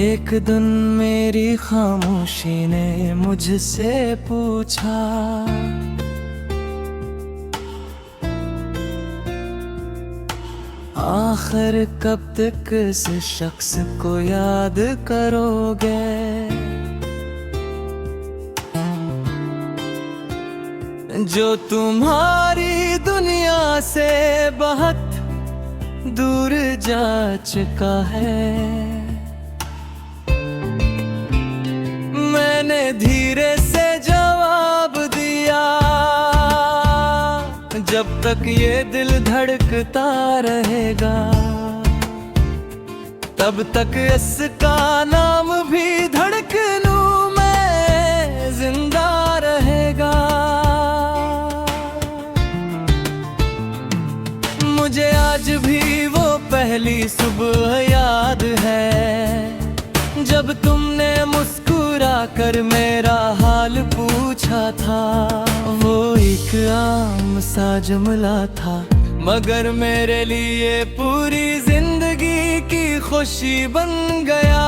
एक दिन मेरी खामोशी ने मुझसे पूछा, आखिर कब तक इस शख्स को याद करोगे। जो तुम्हारी दुनिया से बहुत दूर जा चुका है। मैंने धीरे से जवाब दिया, जब तक ये दिल धड़कता रहेगा तब तक इसका नाम भी धड़कनों में जिंदा रहेगा। मुझे आज भी वो पहली सुबह याद है, जब तुमने मुस्कुरा कर मेरा हाल पूछा था। वो एक आम सा जुमला था, मगर मेरे लिए पूरी जिंदगी की खुशी बन गया।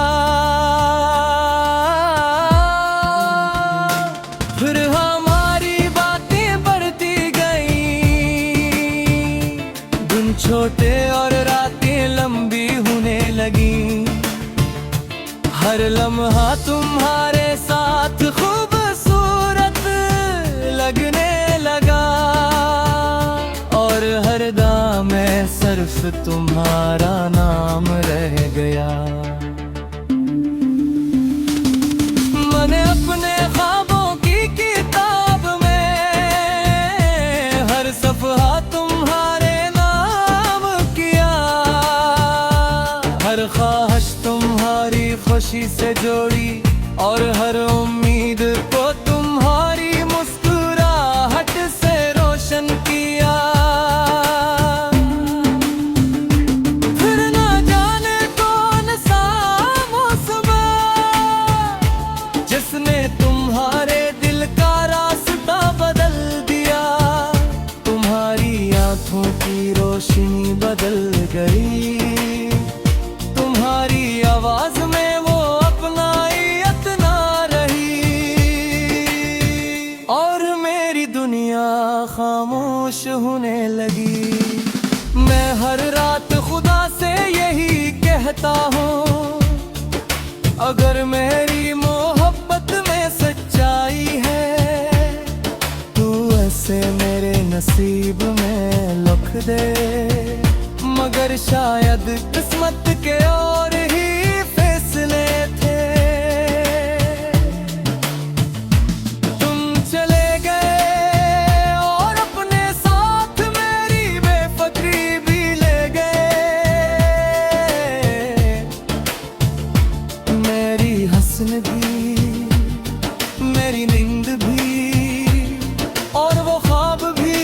फिर हमारी बातें बढ़ती गईं, दिन छोटे और रातें लंबी होने लगी। हर लम्हा तुम्हारे साथ खूबसूरत लगने लगा, और हर दाम में सिर्फ तुम्हारा नाम रह गया। मैंने अपने ख्वाबों की किताब में हर सफ़हा तुम्हारे नाम किया। हर ख्वाहिश तुम्हारी खुशी से जोड़ी, और हर उम्मीद को तुम्हारी मुस्कुराहट से रोशन किया। फिर ना जाने कौन सा मौसम जिसने तुम्हारे दिल का रास्ता बदल दिया। तुम्हारी आंखों की रोशनी बदल गई, तुम्हारी आवाज में वो अपनाइयत ना रही, और मेरी दुनिया खामोश होने लगी। मैं हर रात खुदा से यही कहता हूँ, अगर मेरी मोहब्बत में सच्चाई है तू ऐसे मेरे नसीब में लिख दे। मगर शायद किस्मत के और ही फैसले थे। तुम चले गए और अपने साथ मेरी बेफिक्री भी ले गए। मेरी हंसन भी, मेरी नींद भी, और वो ख्वाब भी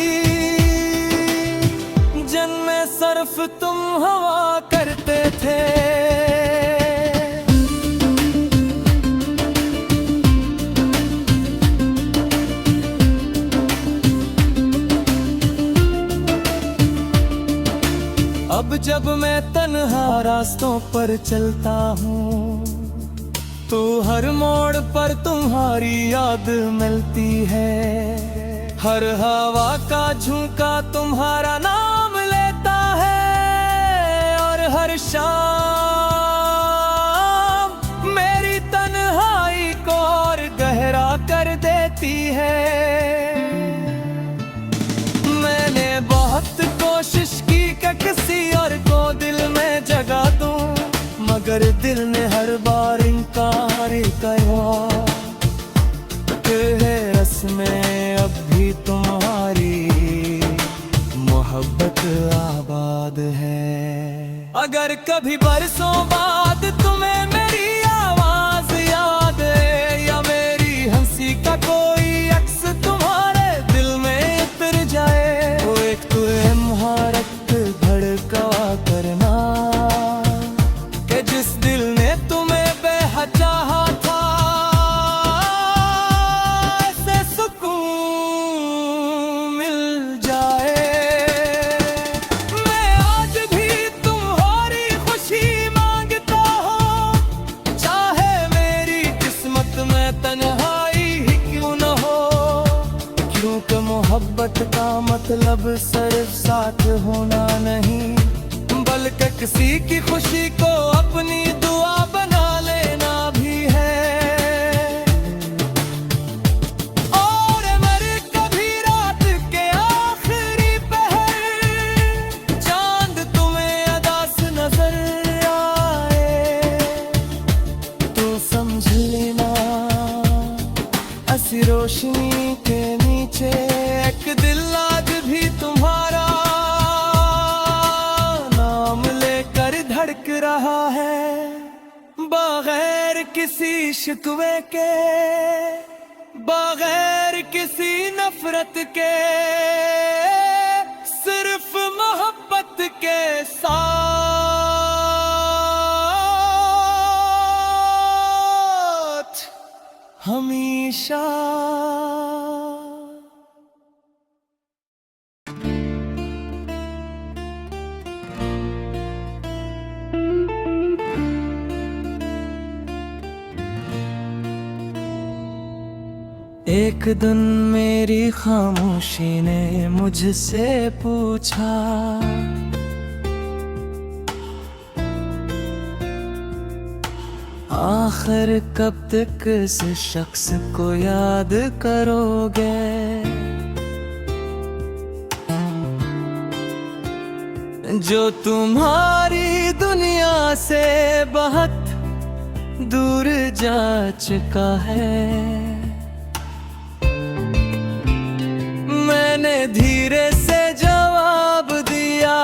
जिनमें सिर्फ तुम हवा करते थे। अब जब मैं तन्हा रास्तों पर चलता हूँ, तो हर मोड़ पर तुम्हारी याद मिलती है। हर हवा का झोंका तुम्हारा नाम लेता है, और हर शाम मेरी तन्हाई को और गहरा कर देती है। मैंने बहुत कोशिश की कि किसी और को दिल में जगा दूं, मगर दिल ने हर बार इनकार किया। तेरे रस में अब भी तुम्हारी मोहब्बत आबाद है। अगर कभी बरसों बाद तुम्हें मेरी आवाज याद है, या मेरी हंसी का कोई अक्स तुम्हारे दिल में उतर जाए, वो एक तुझे मुहारत धड़का करना, कि जिस दिल ने तुम्हें बेहद चाहा था, ऐसे सुकून मिल जाए। मैं आज भी तुम्हारी खुशी मांगता हूँ, मोहब्बत का मतलब सिर्फ साथ होना नहीं, बल्कि किसी की खुशी को अपनी दुआ बना लेना भी है। और अगर कभी रात के आखिरी पहर चांद तुम्हें अदास नजर आए, तो समझ लेना ऐसी रोशनी के नीचे एक दिल आज भी तुम्हारा नाम लेकर धड़क रहा है, बगैर किसी शिकवे के, बगैर किसी नफरत के, सिर्फ मोहब्बत के साथ हमेशा। एक दिन मेरी खामोशी ने मुझसे पूछा, आखिर कब तक इस शख्स को याद करोगे, जो तुम्हारी दुनिया से बहुत दूर जा चुका है। मैंने धीरे से जवाब दिया,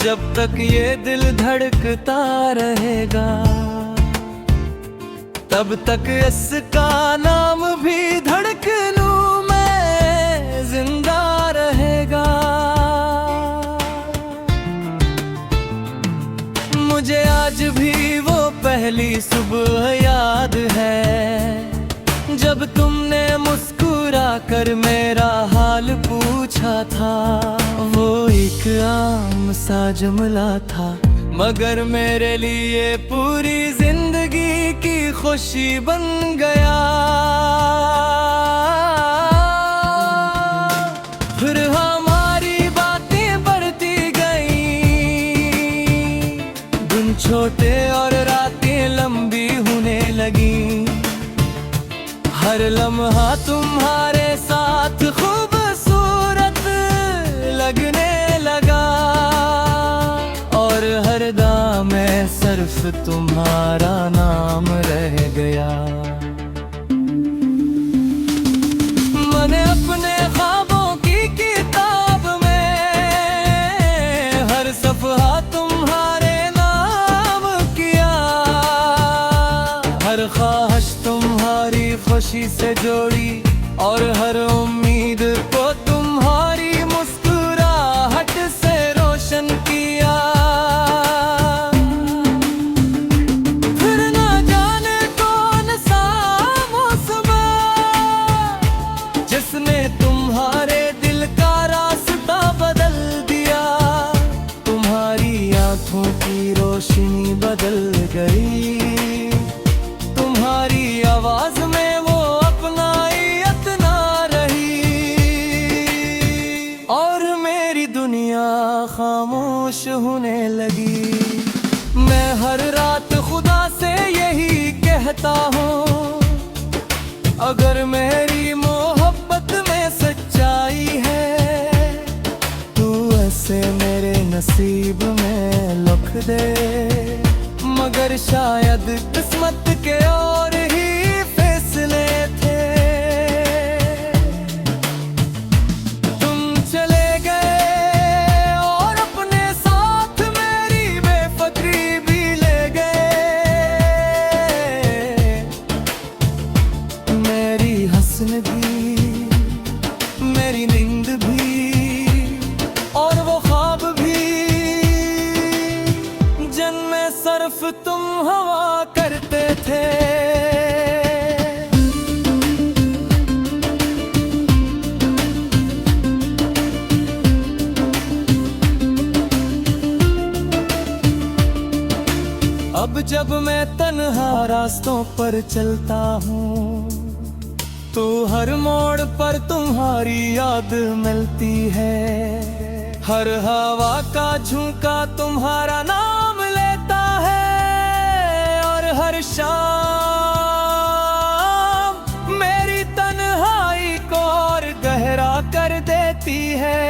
जब तक ये दिल धड़कता रहेगा, तब तक इसका नाम भी धड़कनों में जिंदा रहेगा। मुझे आज भी वो पहली सुबह याद है, जब तुमने मुस्कुरा कर मेरा हाल पूछा था। वो एक आम सा जुमला था, मगर मेरे लिए पूरी जिंदगी की खुशी बन गया। फिर हमारी बातें बढ़ती गईं, दिन छोटे और रातें लंबी होने लगी। हर लम्हा तुम्हारे साथ खूबसूरत लगने लगा, और हर दाम में सिर्फ तुम्हारा नाम रह गया। मैंने अपने ख्वाबों की किताब में हर सफ़हा तुम्हारे नाम किया, हर ख्वाहिश तुम्हारी खुशी से जोड़ी, और हर उम्मीद को तुम्हारी मुस्कुराहट से रोशन किया। फिर न जाने कौन सा मौसम जिसने तुम्हारे दिल का रास्ता बदल दिया, तुम्हारी आंखों की रोशनी बदल गई, तुम्हारी आवाज में खामोश होने लगी। मैं हर रात खुदा से यही कहता हूँ, अगर मेरी मोहब्बत में सच्चाई है, तू ऐसे मेरे नसीब में लिख दे। मगर शायद किस्मत के और ही फैसले थे, मेरी नींद भी, और वो ख्वाब भी, जिनमें सिर्फ तुम हवा करते थे। अब जब मैं तन्हा रास्तों पर चलता हूँ, तू हर मोड़ पर तुम्हारी याद मिलती है, हर हवा का झोंका तुम्हारा नाम लेता है, और हर शाम मेरी तन्हाई को और गहरा कर देती है।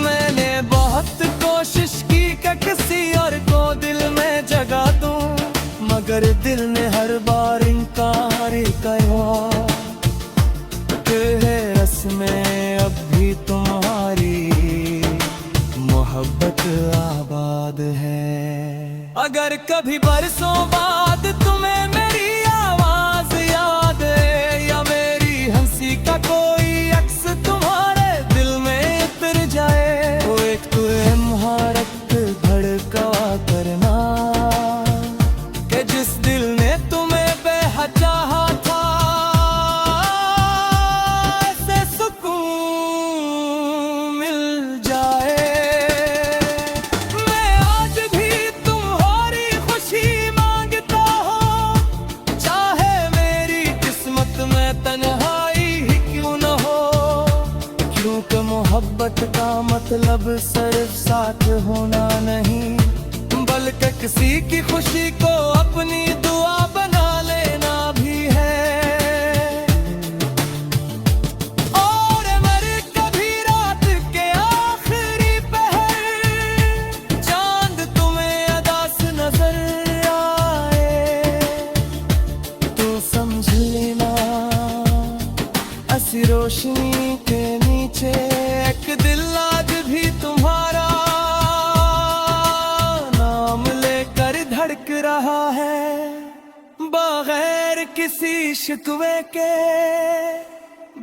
मैंने बहुत कोशिश की कि किसी और को दिल में जगा दूं, मगर दिल ने हर बार इनकार किया कि रस्में अब भी तुम्हारी मोहब्बत आबाद है। अगर कभी बरसों बाद तुम्हें मेरी आवाज याद है, या मेरी हंसी का कोई अक्स तुम्हारे दिल में उतर जाए, तो एक तुम्हारा धड़का करना कि जिस दिल ने तुम्हें बेहद चाहा था, ऐसे सुकून मिल जाए। मैं आज भी तुम्हारी खुशी मांगता हूँ, चाहे मेरी किस्मत में तन्हाई ही क्यों न हो, क्योंकि मोहब्बत का मतलब सिर्फ साथ होना नहीं, बल्कि किसी की खुशी को अपनी दुआ बना लेना भी है। और मर कभी रात के आखिरी पहर, चांद तुम्हें अदास नजर आए, तो समझ लेना ऐसी रोशनी के नीचे एक दिल आज भी तुम्हारा धड़क रहा है, बगैर किसी शिकवे के,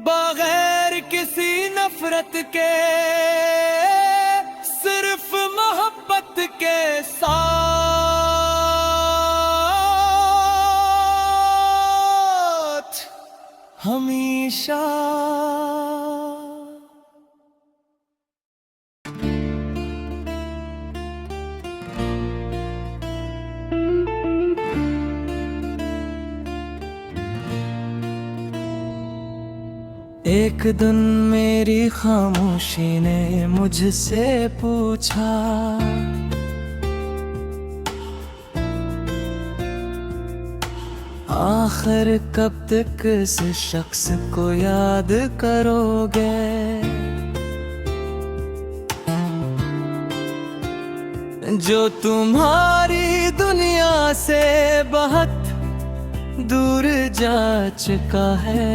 बगैर किसी नफरत के, सिर्फ मोहब्बत के साथ हमेशा। एक दिन मेरी खामोशी ने मुझसे पूछा, आखिर कब तक इस शख्स को याद करोगे, जो तुम्हारी दुनिया से बहुत दूर जा चुका है।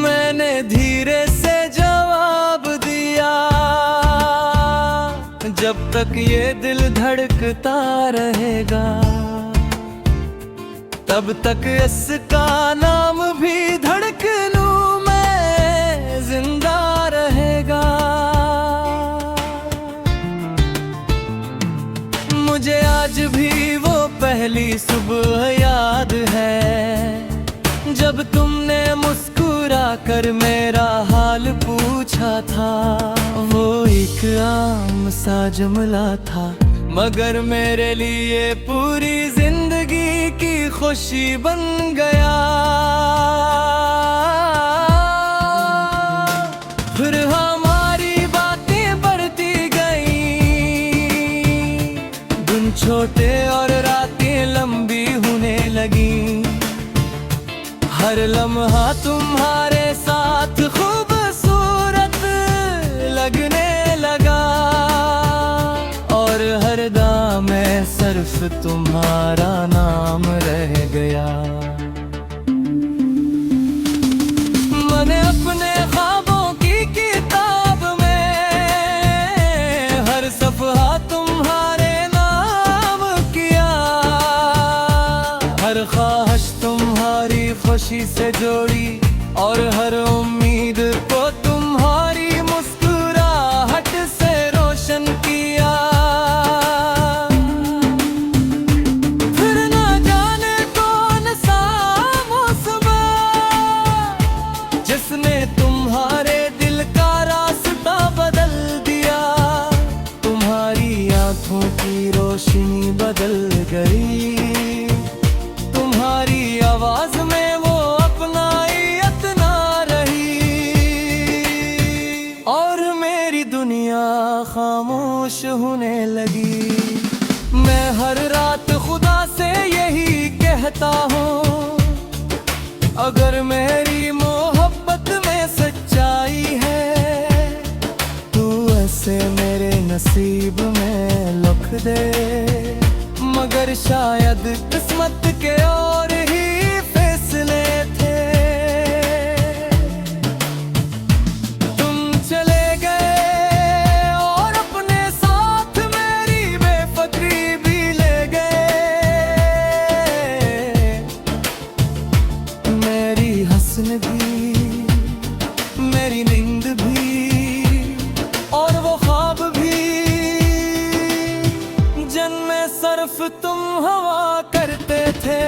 मैंने धीरे से जवाब दिया, जब तक ये दिल धड़कता रहेगा, तब तक इसका नाम भी धड़कनों में जिंदा रहेगा। मुझे आज भी वो पहली सुबह याद है, जब तुमने मुस्कुरा कर मेरा हाल पूछा था। वो एक आम सा जुमला था, मगर मेरे लिए पूरी जिंदगी की खुशी बन गया। फिर हमारी बातें बढ़ती गईं, दिन छोटे और रातें लंबी होने लगी, हर लम्हा तुम्हारे साथ खूबसूरत लगने लगा, और हर दाम सिर्फ तुम्हारा नाम रह गया। मैंने अपने ख्वाबों की किताब में हर सफ़हा तुम्हारे नाम किया, हर ख्वाहिश तुम्हारी खुशी से जोड़ी, और हर उम्मीद को तुम्हारी मुस्कुराहट से रोशन किया। फिर ना जाने कौन सा मौसम जिसने तुम्हारे दिल का रास्ता बदल दिया, तुम्हारी आंखों की रोशनी बदल गई। कहता हूँ, अगर मेरी मोहब्बत में सच्चाई है, तू ऐसे मेरे नसीब में लिख दे। मगर शायद किस्मत के और ही फैसले थे। तुम चले गए और अपने साथ मेरी बेफिक्री भी ले गए। मेरी हंसन भी, मेरी नींद भी, और वो ख्वाब भी, जिनमें सिर्फ तुम हवा करते थे।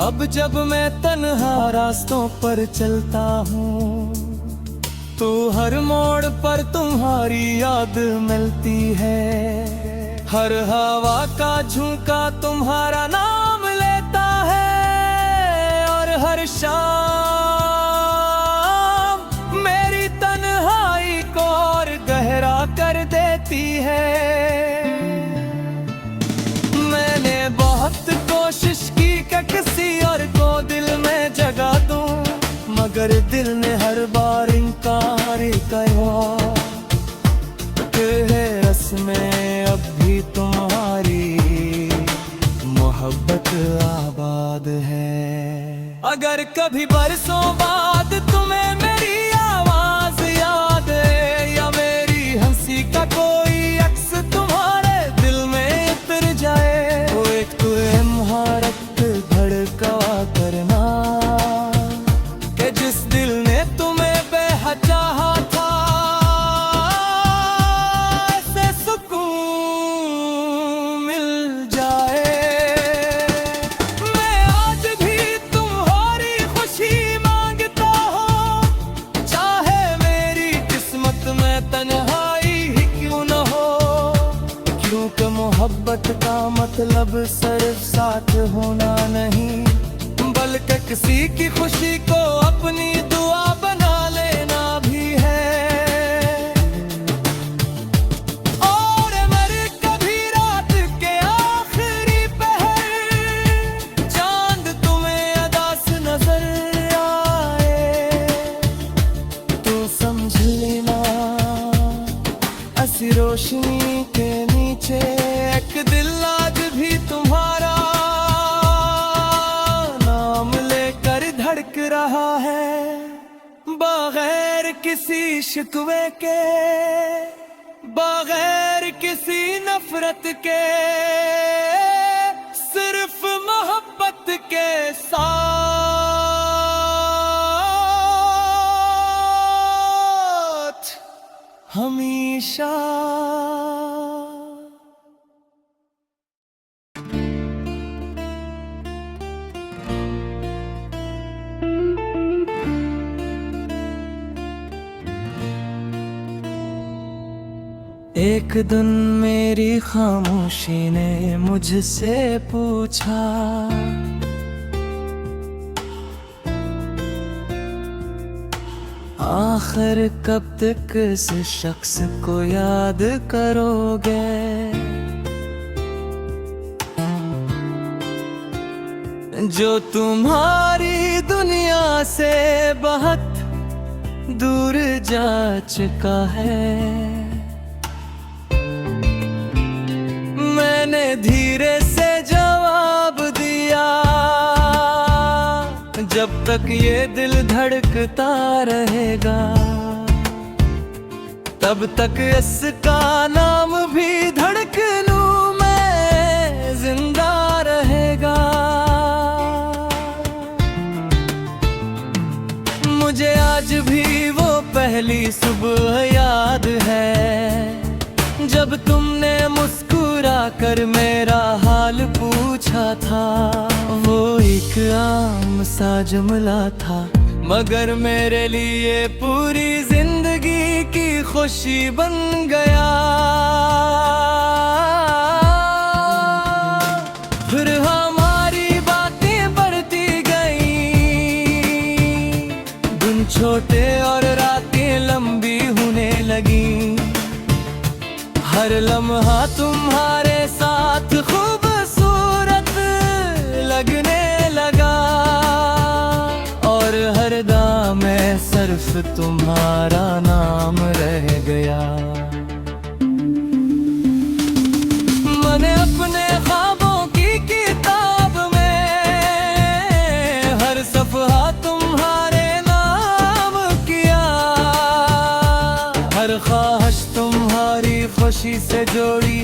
अब जब मैं तन्हा रास्तों पर चलता हूँ, तो हर मोड़ पर तुम्हारी याद मिलती है। हर हवा का झोंका तुम्हारा नाम लेता है, और हर शाम मेरी तन्हाई को और गहरा कर देती है। मैंने बहुत कोशिश की कि किसी और को दिल में जगा दूं, मगर दिल ने हर बार इनकार किया। तेरे रस में अब भी तुम्हारी मोहब्बत आबाद है। अगर कभी बरसों बाद तुम्हें मेरी आवाज याद है, या मेरी हंसी का कोई अक्स तुम्हारे दिल में उतर जाए, तो एक तुझे महारत धड़का करना, कि जिस दिल ने तुम्हें बेहद चाहा था, ऐसे सुकून मिल जाए। मैं आज भी तुम्हारी खुशी मांगता हूँ, चाहे मेरी किस्मत में तन्हाई ही क्यों न हो। क्योंकि मोहब्बत का मतलब सिर्फ साथ होना नहीं, बल्कि किसी की खुशी को अपनी दुआ बना लेना भी है। और मर कभी रात के आखिरी पहर, चांद तुम्हें अदास नजर आए, तो समझ लेना ऐसी रोशनी के नीचे एक दिल आज भी तुम्हारा नाम लेकर धड़क रहा है, बगैर किसी शिकवे के, बगैर किसी नफरत के, सिर्फ मोहब्बत के साथ हमेशा। एक दिन मेरी खामोशी ने मुझसे पूछा, आखिर कब तक इस शख्स को याद करोगे। जो तुम्हारी दुनिया से बहुत दूर जा चुका है। मैंने धीरे से जवाब दिया, जब तक ये दिल धड़कता रहेगा, तब तक इसका नाम भी धड़कनों में जिंदा रहेगा। मुझे आज भी वो पहली सुबह याद है, जब तुमने मुस्कुरा कर मेरा हाल पूछा था। वो एक आम सा जुमला था, मगर मेरे लिए पूरी जिंदगी की खुशी बन गया। फिर हमारी बातें बढ़ती गईं, छोटे और रातें लंबी होने लगी। हर लम्हा तुम्हारे साथ खूबसूरत लगने लगा, और हर दाम में सिर्फ तुम्हारा नाम रह गया। मैंने अपने ख्वाबों की किताब में हर सफ़हा तुम्हारे नाम किया। हर ख्वाहिश तुम्हारी खुशी से जोड़ी,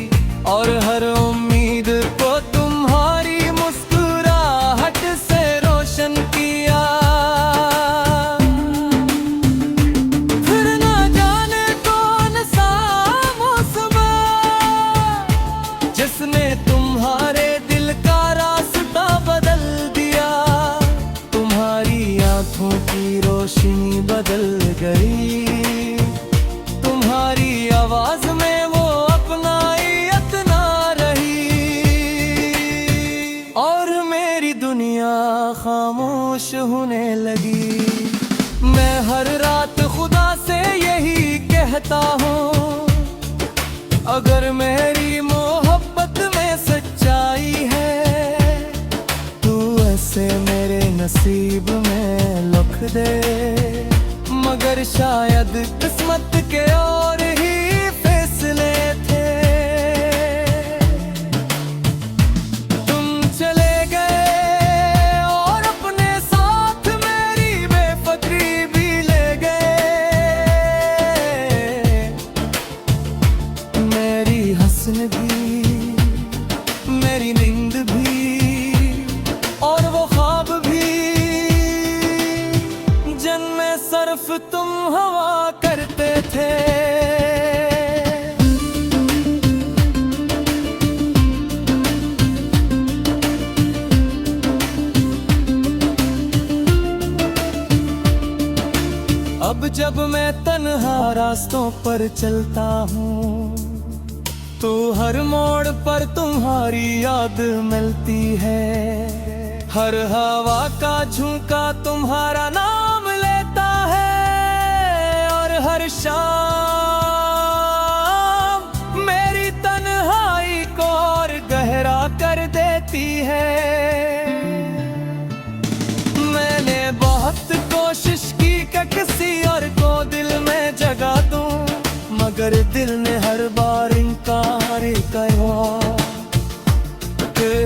और हर उम्मीद को तुम्हारी मुस्कुराहट से रोशन किया। फिर ना जाने कौन सा मौसम जिसने तुम्हारे दिल का रास्ता बदल दिया। तुम्हारी आंखों की रोशनी बदल गई, तुम्हारी आवाज में वो अपनाइयत ना रही, और मेरी दुनिया खामोश होने लगी। मैं हर रात खुदा से यही कहता हूँ, अगर मेरी मोहब्बत में सच्चाई है, तू ऐसे मेरे नसीब में लिख दे। मगर शायद किस्मत के और ही फैसले थे। तुम चले गए और अपने साथ मेरी बेफिक्री भी ले गए। मेरी हंसन भी, मेरी नींद भी, और वो ख्वाब भी जिनमें सिर्फ तुम हवा करते थे। अब जब मैं तन्हा रास्तों पर चलता हूँ, तो हर मोड़ पर तुम्हारी याद मिलती है। हर हवा का झोंका तुम्हारा नाम लेता है, और हर शाम मेरी तन्हाई को और गहरा कर देती है। मैंने बहुत कोशिश की कि किसी और को दिल में जगा दूं, मगर दिल ने हर बार इनकार किया।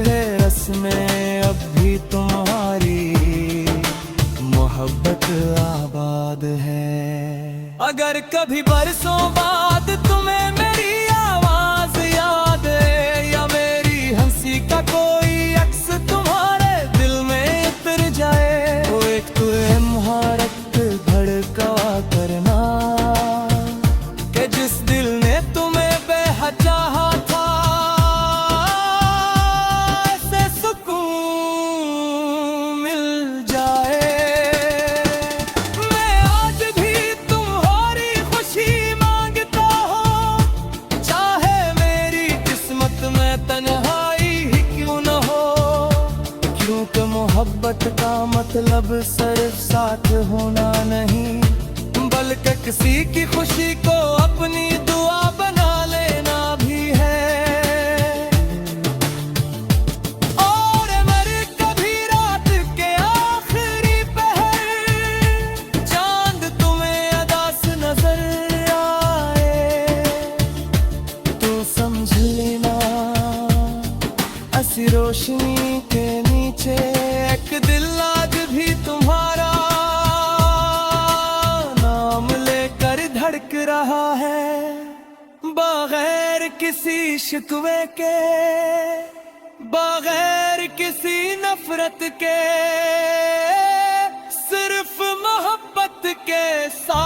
है रस्में अब भी तुम्हारी मोहब्बत आबाद है। अगर कभी बरसों बाद तुम्हें मेरी आवाज याद है, या मेरी हंसी का कोई अक्स तुम्हारे दिल में उतर जाए, वो एक मुहारत धड़का करना कि जिस दिल ने तुम्हें बेहद चाहा था, मोहब्बत का मतलब सिर्फ साथ होना नहीं, बल्कि किसी की खुशी को अपनी दुआ बना लेना भी है। और मर कभी रात के आखिरी पहर चांद तुम्हें अदास नजर आए, तो समझ लेना ऐसी रोशनी के नीचे एक दिल आज भी तुम्हारा नाम लेकर धड़क रहा है, बगैर किसी शिकवे के, बगैर किसी नफरत के, सिर्फ मोहब्बत के साथ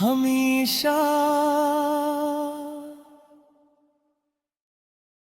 हमेशा।